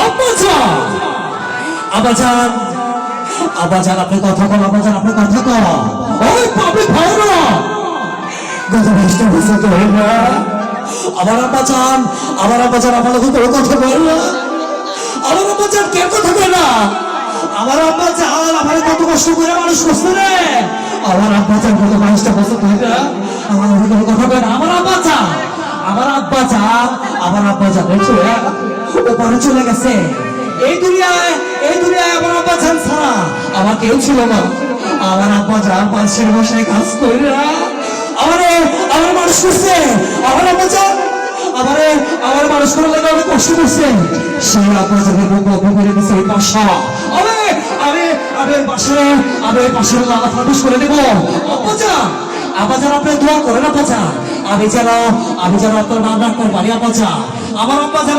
আব্বাজান আব্বাজান আব্বাজান আপনি কথা কন, আব্বাজান আপনি কথা কন। ওই পাপি ভাইরা গত 20টা বছর ধরে না আমার আব্বাজান আপনার কোনো কথা বল না। আমার আব্বাজান কে কথা কয় না? আমার আব্বাজান আমার কত কষ্ট করে মানুষ করছে রে। আমার আব্বাজান গত 22টা বছর ধরে আমার কোনো কথা কয় না। আমার আব্বাজান ওপারে চলে গেছে। এই দুনিয়ায় আমার আব্বাজান ছাড়া আমার কেউ ছিল না। আমার আব্বাজান মানুষের বসায় কাজ করে আমার মানুষ করছে। আমার আব্বাজান আমার মানুষ করার লাগে অনেক কষ্ট করছে। সেই আব্বাজানের বুকে দিচ্ছে এই বাসা। আমি বাসার লালা ফাটিস করে দেবো। আব্বাজান আপনি দোয়া করেন আব্বাজান, আমি যেন আপনার নাম রাখতে পারি আব্বাজান। আমার আব্বাজান